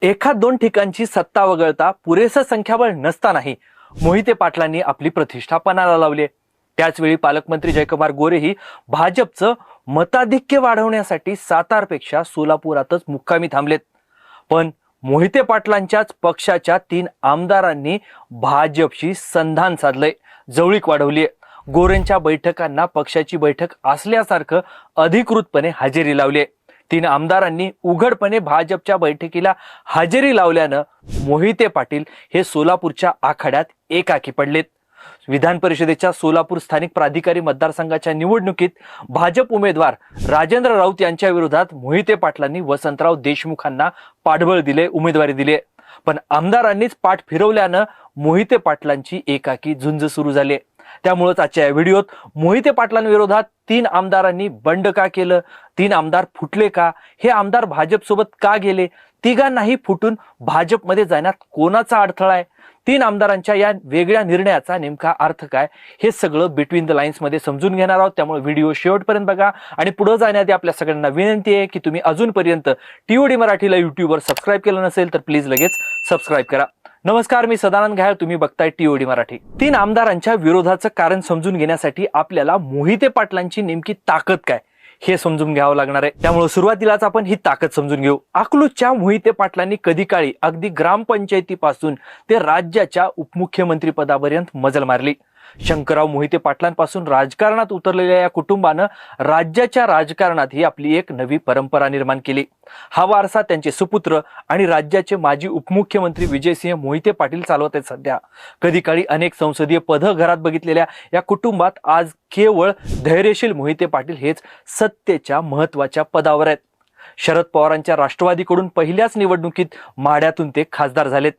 एखाद दोन ठिकाणची सत्ता वगळता पुरेसं संख्याबळ नसतानाही मोहिते पाटलांनी आपली प्रतिष्ठा पणाला लावली. त्याचवेळी पालकमंत्री जयकुमार गोरेही भाजपचं मताधिक्य वाढवण्यासाठी सातारपेक्षा सोलापुरातच मुक्कामी थांबलेत. पण मोहिते पाटलांच्याच पक्षाच्या 3 आमदारांनी भाजपशी संधान साधलंय, जवळीक वाढवलीय. गोरेंच्या बैठकांना पक्षाची बैठक असल्यासारखं अधिकृतपणे हजेरी लावली. 3 आमदारांनी उघडपणे भाजपच्या बैठकीला हजेरी लावल्यानं मोहिते पाटील हे सोलापूरच्या आखाड्यात एकाकी पडलेत. विधान परिषदेच्या सोलापूर स्थानिक प्राधिकारी मतदारसंघाच्या निवडणुकीत भाजप उमेदवार राजेंद्र राऊत यांच्या विरोधात मोहिते पाटलांनी वसंतराव देशमुखांना पाठबळ दिले, उमेदवारी दिली. पण आमदारांनीच पाठ फिरवल्यानं मोहिते पाटलांची एकाकी झुंज सुरू झाली. त्यामुळेच आजच्या या व्हिडिओत मोहिते पाटलांविरोधात 3 आमदारांनी बंड का केलं, 3 आमदार फुटले का, हे आमदार भाजपसोबत का गेले, तिघांनाही फुटून भाजपमध्ये जाण्यात कोणाचा अडथळा आहे, 3 आमदारांच्या या वेगळ्या निर्णयाचा नेमका अर्थ काय, हे सगळं बिटवीन द लाईन्स मध्ये समजून घेणार आहोत. त्यामुळे व्हिडिओ शेवटपर्यंत बघा. आणि पुढे जाण्याआधी आपल्या सगळ्यांना विनंती आहे की तुम्ही अजूनपर्यंत टीओडी मराठीला युट्यूबवर सबस्क्राईब केलं नसेल तर प्लीज लगेच सबस्क्राईब करा. नमस्कार, मी सदानंद घायल, तुम्ही बघताय टीओडी मराठी. 3 आमदारांच्या विरोधाचं कारण समजून घेण्यासाठी आपल्याला मोहिते पाटलांची नेमकी ताकद काय हे समजून घ्यावं लागणार आहे. त्यामुळे सुरुवातीलाच आपण ही ताकद समजून घेऊ. अकलूजच्या मोहिते पाटलांनी कधी काळी अगदी ग्रामपंचायतीपासून ते राज्याच्या उपमुख्यमंत्री पदापर्यंत मजल मारली. शंकरराव मोहिते पाटलांपासून राजकारणात उतरलेल्या या कुटुंबानं राज्याच्या राजकारणातही आपली एक नवी परंपरा निर्माण केली. हा वारसा त्यांचे सुपुत्र आणि राज्याचे माजी उपमुख्यमंत्री विजयसिंह मोहिते पाटील चालवत आहेत. सध्या कधी काळी अनेक संसदीय पदं घरात बघितलेल्या या कुटुंबात आज केवळ धैर्यशील मोहिते पाटील हेच सत्तेच्या महत्वाच्या पदावर आहेत. शरद पवारांच्या राष्ट्रवादीकडून पहिल्याच निवडणुकीत माढ्यातून ते खासदार झालेत.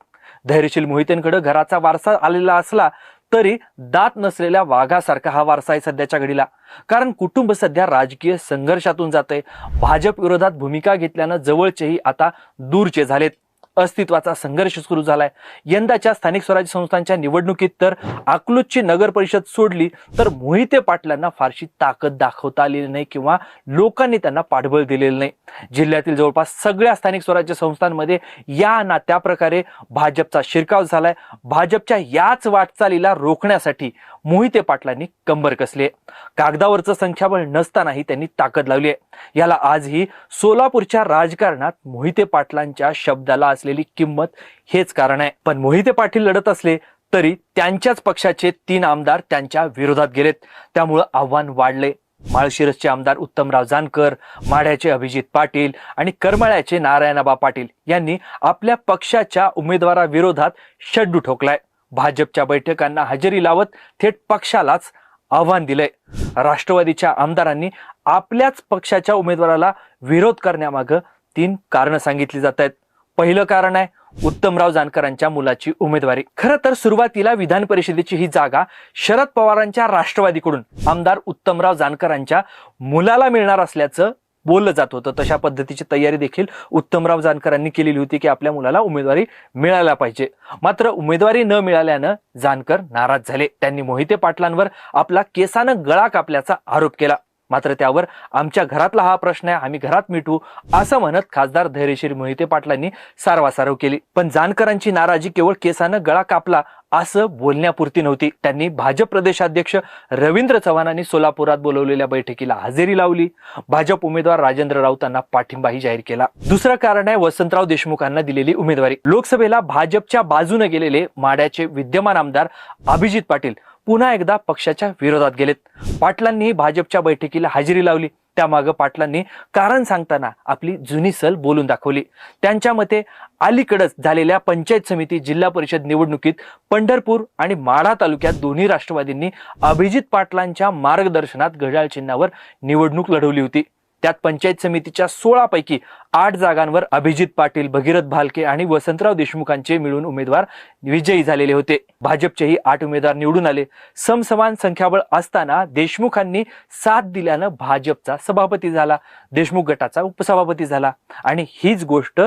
धैर्यशील मोहितेंकडे घराचा वारसा आलेला असला तरी दात नसलेल्या वाघासारखा हा वारसा आहे सध्याच्या घडीला. कारण कुटुंब सध्या राजकीय संघर्षातून जाते. भाजप विरोधात भूमिका घेतल्यानं जवळचेही आता दूरचे झालेत. अस्तित्वाचा संघर्ष सुरू झालाय. यंदाच्या स्थानिक स्वराज्य संस्थांच्या निवडणुकीत तर अकलूजची नगर परिषद सोडली तर मोहिते पाटलांना फारशी ताकद दाखवता आलेली नाही किंवा लोकांनी त्यांना पाठबळ दिलेलं नाही. जिल्ह्यातील जवळपास सगळ्या स्थानिक स्वराज्य संस्थांमध्ये या ना त्या प्रकारे भाजपचा शिरकाव झालाय. भाजपच्या याच वाटचालीला रोखण्यासाठी मोहिते पाटलांनी कंबर कसली आहे. कागदावरचं संख्याबळ नसतानाही त्यांनी ताकद लावली आहे. याला आजही सोलापूरच्या राजकारणात मोहिते पाटलांच्या शब्दाला असलेली किंमत हेच कारण आहे. पण मोहिते पाटील लढत असले तरी त्यांच्याच पक्षाचे 3 आमदार त्यांच्या विरोधात गेलेत. त्यामुळे आव्हान वाढले. माळशिरसचे आमदार उत्तमराव जानकर, माढ्याचे अभिजित पाटील आणि करमाळ्याचे नारायणआबा पाटील यांनी आपल्या पक्षाच्या उमेदवाराविरोधात शड्डू ठोकलाय. भाजपच्या बैठकांना हजेरी लावत थेट पक्षालाच आव्हान दिलंय. राष्ट्रवादीच्या आमदारांनी आपल्याच पक्षाच्या उमेदवाराला विरोध करण्यामागं 3 कारणं सांगितली जात आहेत. पहिलं कारण आहे उत्तमराव जानकरांच्या मुलाची उमेदवारी. खरं तर सुरुवातीला विधान परिषदेची ही जागा शरद पवारांच्या राष्ट्रवादीकडून आमदार उत्तमराव जानकरांच्या मुलाला मिळणार असल्याचं बोललं जात होतं. तशा पद्धतीची तयारी देखील उत्तमराव जानकरांनी केलेली होती की आपल्या मुलाला उमेदवारी मिळायला पाहिजे. मात्र उमेदवारी न मिळाल्यानं जानकर नाराज झाले. त्यांनी मोहिते पाटलांवर आपला केसानं गळा कापल्याचा आरोप केला. मात्र त्यावर आमच्या घरातला हा प्रश्न आहे, आम्ही घरात मिटवू असं म्हणत खासदार धैर्यशील मोहिते पाटलांनी सारवासारव केली. पण जानकरांची नाराजी केवळ केसानं गळा कापला असं बोलण्यापुरती नव्हती. त्यांनी भाजप प्रदेशाध्यक्ष रवींद्र चव्हाणांनी सोलापुरात बोलवलेल्या बैठकीला हजेरी लावली. भाजप उमेदवार राजेंद्र राऊतांना पाठिंबाही जाहीर केला. दुसरं कारण आहे वसंतराव देशमुखांना दिलेली उमेदवारी. लोकसभेला भाजपच्या बाजूने गेलेले माढ्याचे विद्यमान आमदार अभिजित पाटील पुन्हा एकदा पक्षाच्या विरोधात गेलेत. पाटलांनी भाजपच्या बैठकीला हजेरी लावली. त्यामागे पाटलांनी कारण सांगताना आपली जुनी सल बोलून दाखवली. त्यांच्या मते अलीकडेच झालेल्या पंचायत समिती जिल्हा परिषद निवडणुकीत पंढरपूर आणि माढा तालुक्यात दोन्ही राष्ट्रवादींनी अभिजित पाटलांच्या मार्गदर्शनात घड्याळ चिन्हावर निवडणूक लढवली होती. त्यात पंचायत समितीच्या 16 पैकी 8 जागांवर अभिजित पाटील, भगीरथ भालके आणि वसंतराव देशमुखांचे मिळून उमेदवार विजयी झालेले होते. भाजपचेही 8 उमेदवार निवडून आले. समसमान संख्याबळ असताना देशमुखांनी साथ दिल्यानं भाजपचा सभापती झाला, देशमुख गटाचा उपसभापती झाला आणि हीच गोष्ट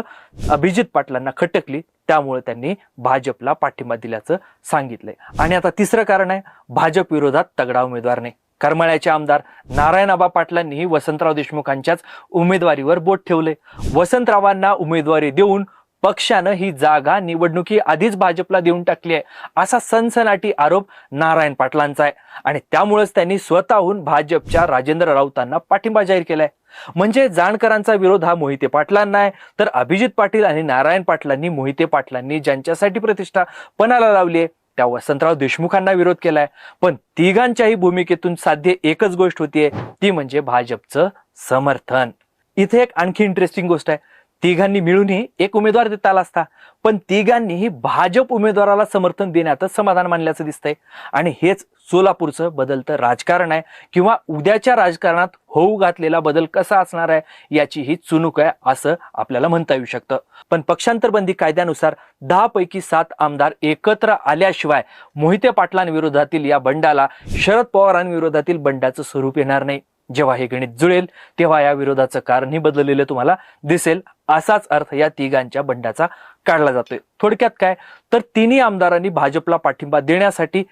अभिजित पाटलांना खटकली. त्यामुळे त्यांनी भाजपला पाठिंबा दिल्याचं सांगितलंय. आणि आता तिसरं कारण आहे भाजप विरोधात तगडा उमेदवार नाही. करमाळ्याचे आमदार नारायणआबा पाटलांनी वसंतराव देशमुखांच्याच उमेदवारीवर बोट ठेवले. वसंतरावांना उमेदवारी देऊन पक्षानं ही जागा निवडणुकी आधीच भाजपला देऊन टाकली आहे असा सनसनाटी आरोप नारायण पाटलांचा आहे आणि त्यामुळेच त्यांनी स्वतःहून भाजपच्या राजेंद्र राऊतांना पाठिंबा जाहीर केलाय. म्हणजे जाणकरांचा विरोध हा मोहिते पाटलांना आहे, तर अभिजित पाटील आणि नारायण पाटलांनी मोहिते पाटलांनी ज्यांच्यासाठी प्रतिष्ठा पणाला लावली आहे त्या वसंतराव देशमुखांना विरोध केलाय. पण तिघांच्याही भूमिकेतून साध्य एकच गोष्ट होतीये, ती म्हणजे भाजपचं समर्थन. इथे एक आणखी इंटरेस्टिंग गोष्ट आहे, तिघांनी मिळूनही एक उमेदवार देता आला असता, पण तिघांनीही भाजप उमेदवाराला समर्थन देण्यातच समाधान मानल्याचं दिसतंय. आणि हेच सोलापूरचं बदलतं राजकारण आहे किंवा उद्याच्या राजकारणात होऊ घातलेला बदल कसा असणार आहे याची ही चुणूक आहे असं आपल्याला म्हणता येऊ शकतं. पण पक्षांतर बंदी कायद्यानुसार 10 पैकी 7 आमदार एकत्र आल्याशिवाय मोहिते पाटलांविरोधातील या बंडाला शरद पवारांविरोधातील बंडाचं स्वरूप येणार नाही. जेव्हा हे गणित जुळेल तेव्हा या विरोधाचं कारणही बदललेलं तुम्हाला दिसेल. असाच अर्थ या तिघांच्या बंडाचा काढला जातोय. थोडक्यात काय, तर तिन्ही आमदारांनी भाजपला पाठिंबा देण्यासाठी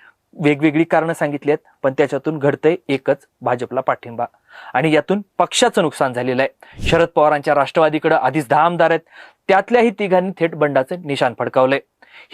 वेगवेगळी कारणं सांगितली आहेत, पण त्याच्यातून घडतंय एकच, भाजपला पाठिंबा. आणि यातून पक्षाचं नुकसान झालेलं आहे. शरद पवारांच्या राष्ट्रवादीकडे आधीच 10 आमदार आहेत, त्यातल्याही तिघांनी थेट बंडाचं निशाण फडकावलंय.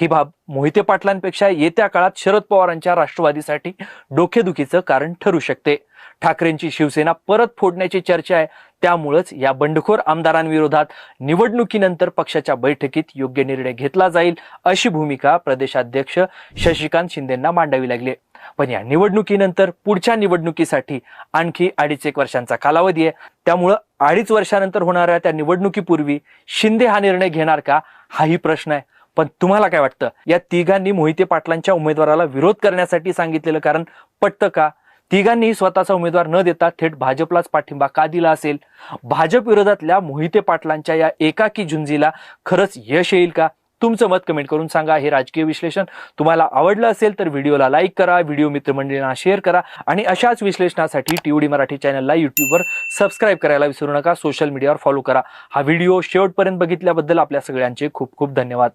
ही बाब मोहिते पाटलांपेक्षा येत्या काळात शरद पवारांच्या राष्ट्रवादीसाठी डोकेदुखीचं कारण ठरू शकते. ठाकरेंची शिवसेना परत फोडण्याची चर्चा आहे, त्यामुळेच या बंडखोर आमदारांविरोधात निवडणुकीनंतर पक्षाच्या बैठकीत योग्य निर्णय घेतला जाईल अशी भूमिका प्रदेशाध्यक्ष शशिकांत शिंदेंना मांडावी लागली. पण या निवडणुकीनंतर पुढच्या निवडणुकीसाठी आणखी 2.5 वर्षांचा कालावधी आहे, त्यामुळं 2.5 वर्षानंतर होणाऱ्या त्या निवडणुकीपूर्वी शिंदे हा निर्णय घेणार का हाही प्रश्न आहे. पण तुम्हाला काय वाटतं, या तिघांनी मोहिते पाटलांच्या उमेदवाराला विरोध करण्यासाठी सांगितलेलं कारण पटतं का? तिघांनी स्वतःचा उमेदवार न देता थेट भाजपलाच पाठिंबा का दिला असेल? भाजप विरोधातल्या मोहिते पाटलांच्या या एकाकी झुंजीला खरंच यश येईल का? तुमचं मत कमेंट करून सांगा. हे राजकीय विश्लेषण तुम्हाला आवडलं असेल तर व्हिडिओला लाईक करा, व्हिडिओ मित्रमंडळींना शेअर करा आणि अशाच विश्लेषणासाठी TOD मराठी चॅनलला यूट्यूबवर सबस्क्राईब करायला विसरू नका. सोशल मीडियावर फॉलो करा. हा व्हिडिओ शेवटपर्यंत बघितल्याबद्दल आपल्या सगळ्यांचे खूप खूप धन्यवाद.